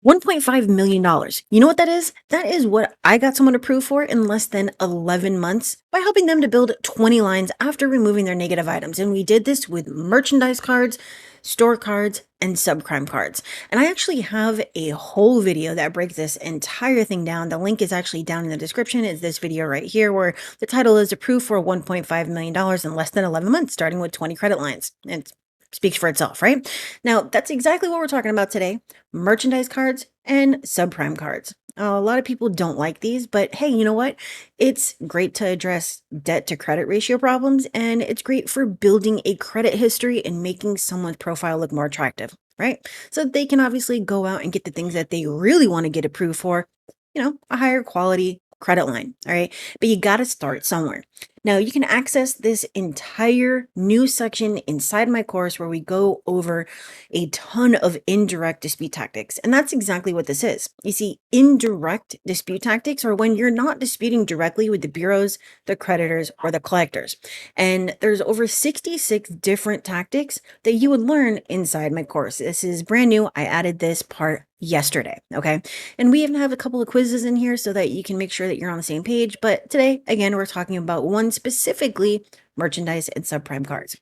$1.5 million. You know what that is? That is what I got someone approved for in less than 11 months by helping them to build 20 lines after removing their negative items. And we did this with merchandise cards, store cards, and subprime cards. And I actually have a whole video that breaks this entire thing down. The link is actually down in the description. It's this video right here where the title is approved for $1.5 million in less than 11 months, starting with 20 credit lines. It speaks for itself, right? Now, that's exactly what we're talking about today: merchandise cards and subprime cards. A lot of people don't like these, but hey, you know what? It's great to address debt to credit ratio problems, and it's great for building a credit history and making someone's profile look more attractive, right? So they can obviously go out and get the things that they really want to get approved for, a higher quality credit line, all right? But you got to start somewhere. Now, you can access this entire new section inside my course where we go over a ton of indirect dispute tactics. And that's exactly what this is. You see, indirect dispute tactics are when you're not disputing directly with the bureaus, the creditors, or the collectors. And there's over 66 different tactics that you would learn inside my course. This is brand new. I added this part yesterday. Okay. And we even have a couple of quizzes in here so that you can make sure that you're on the same page. But today, again, we're talking about one specifically: merchandise and subprime cards.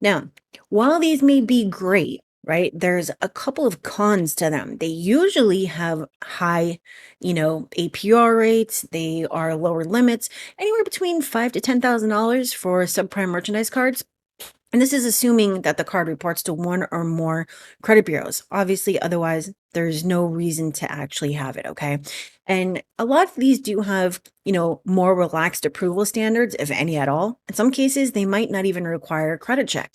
Now, while these may be great, right, there's a couple of cons to them. They usually have high, APR rates. They are lower limits, anywhere between $5 to $10,000 for subprime merchandise cards. And this is assuming that the card reports to one or more credit bureaus. Obviously, otherwise, there's no reason to actually have it, okay? And a lot of these do have, more relaxed approval standards, if any at all. In some cases, they might not even require a credit check,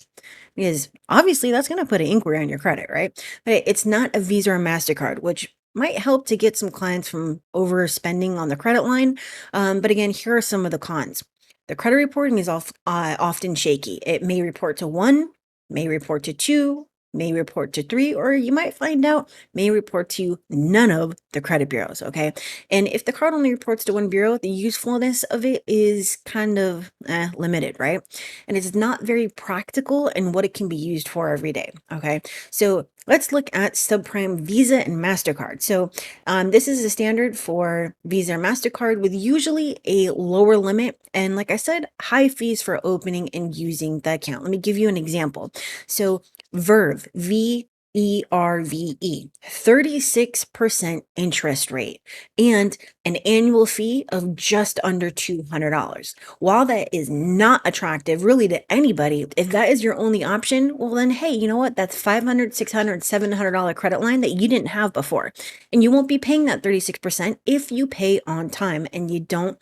because obviously that's going to put an inquiry on your credit, right? But it's not a Visa or Mastercard, which might help to get some clients from overspending on the credit line. But again, here are some of the cons. The credit reporting is often shaky. It may report to one, may report to two, may report to three, or you might find out may report to none of the credit bureaus. Okay. And if the card only reports to one bureau, the usefulness of it is kind of limited, right? And it's not very practical in what it can be used for every day. Okay. So let's look at subprime Visa and MasterCard. So this is a standard for Visa or MasterCard with usually a lower limit. And like I said, high fees for opening and using the account. Let me give you an example. So Verve, VERVE, 36% interest rate and an annual fee of just under $200. While that is not attractive really to anybody, if that is your only option, well then, hey, you know what? That's $500, $600, $700 credit line that you didn't have before. And you won't be paying that 36% if you pay on time and you don't,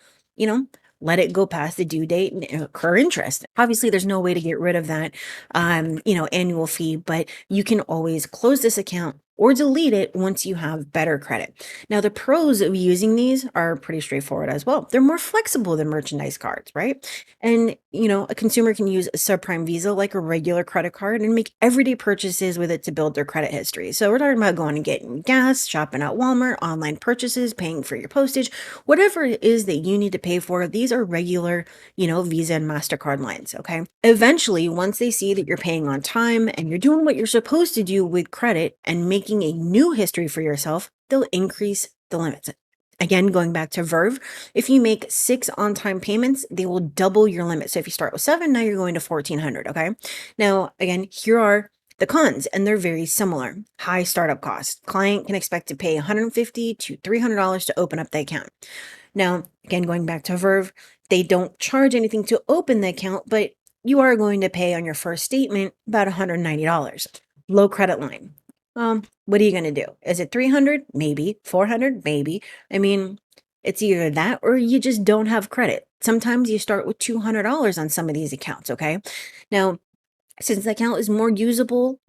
let it go past the due date and incur interest. Obviously, there's no way to get rid of that, annual fee, but you can always close this account or delete it once you have better credit. Now, the pros of using these are pretty straightforward as well. They're more flexible than merchandise cards, right? And, a consumer can use a subprime Visa like a regular credit card and make everyday purchases with it to build their credit history. So we're talking about going and getting gas, shopping at Walmart, online purchases, paying for your postage, whatever it is that you need to pay for. These are regular, Visa and MasterCard lines, okay? Eventually, once they see that you're paying on time and you're doing what you're supposed to do with credit and making a new history for yourself, they'll increase the limits. Again, going back to Verve, if you make 6 on-time payments, they will double your limit. So if you start with 7, now you're going to 1,400, okay? Now, again, here are the cons, and they're very similar. High startup costs. Client can expect to pay $150 to $300 to open up the account. Now, again, going back to Verve, they don't charge anything to open the account, but you are going to pay on your first statement about $190. Low credit line. What are you going to do? Is it 300? Maybe. 400? Maybe. I mean, it's either that or you just don't have credit. Sometimes you start with $200 on some of these accounts, okay? Now, since the account is more usable,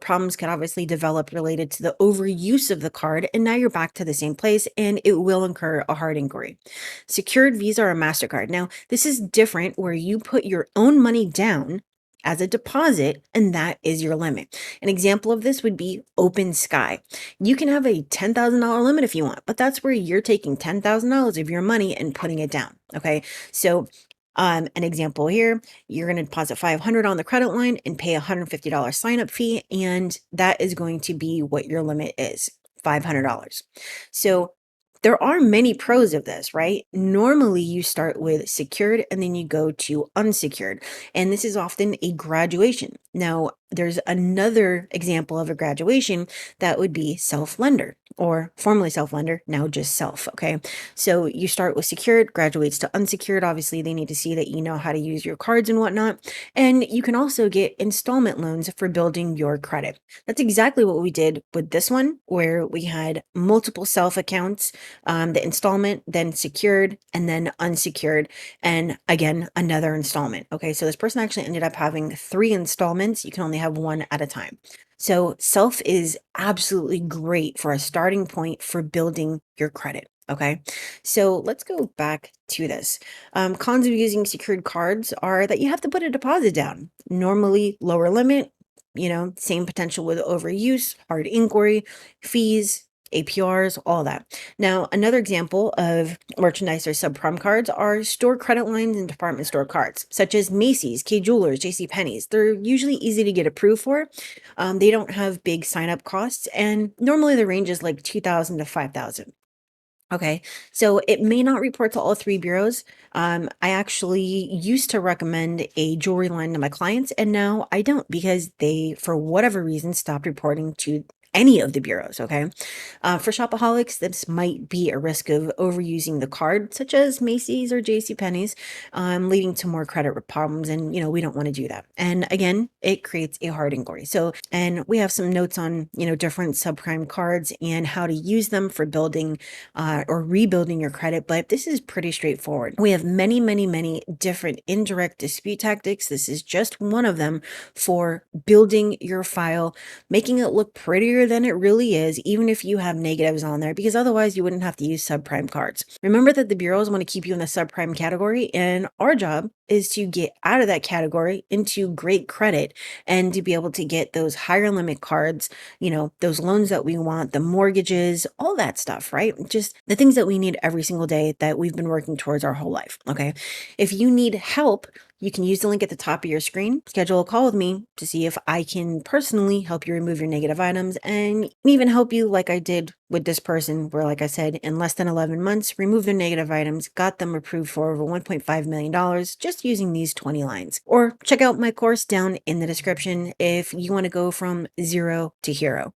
problems can obviously develop related to the overuse of the card, and now you're back to the same place, and it will incur a hard inquiry. Secured Visa or Mastercard. Now, this is different where you put your own money down as a deposit, and that is your limit. An example of this would be Open Sky. You can have a $10,000 limit if you want, but that's where you're taking $10,000 of your money and putting it down. Okay, so an example here, you're going to deposit $500 on the credit line and pay a $150 sign up fee, and that is going to be what your limit is. $500. So there are many pros of this, right? Normally, you start with secured and then you go to unsecured. And this is often a graduation. Now, there's another example of a graduation that would be self lender or formerly self lender, now just self. Okay. So you start with secured, graduates to unsecured. Obviously, they need to see that you know how to use your cards and whatnot. And you can also get installment loans for building your credit. That's exactly what we did with this one, where we had multiple self accounts, the installment, then secured, and then unsecured, and again, another installment. Okay, so this person actually ended up having three installments. You can only have one at a time. So self is absolutely great for a starting point for building your credit. Okay, so let's go back to this. Cons of using secured cards are that you have to put a deposit down. Normally, lower limit, same potential with overuse, hard inquiry, fees, APRs, all that. Now, another example of merchandise or subprime cards are store credit lines and department store cards, such as Macy's, K Jewelers, J C Penney's. They're usually easy to get approved for. They don't have big sign up costs, and normally the range is like 2,000 to 5,000. Okay, so it may not report to all three bureaus. I actually used to recommend a jewelry line to my clients, and now I don't because they, for whatever reason, stopped reporting to any of the bureaus. Okay, for shopaholics, this might be a risk of overusing the card, such as Macy's or J.C. Penney's, leading to more credit problems, and we don't want to do that. And again, it creates a hard inquiry. So, and we have some notes on different subprime cards and how to use them for building or rebuilding your credit, but this is pretty straightforward. We have many, many, many different indirect dispute tactics. This is just one of them for building your file, making it look prettier than it really is, even if you have negatives on there, because otherwise you wouldn't have to use subprime cards. Remember that the bureaus want to keep you in the subprime category, and our job is to get out of that category into great credit and to be able to get those higher limit cards, those loans that we want, the mortgages, all that stuff, right? Just the things that we need every single day that we've been working towards our whole life. Okay. If you need help, you can use the link at the top of your screen, schedule a call with me to see if I can personally help you remove your negative items and even help you like I did with this person, where, like I said, in less than 11 months, remove their negative items, got them approved for over $1.5 million just using these 20 lines. Or check out my course down in the description if you want to go from zero to hero.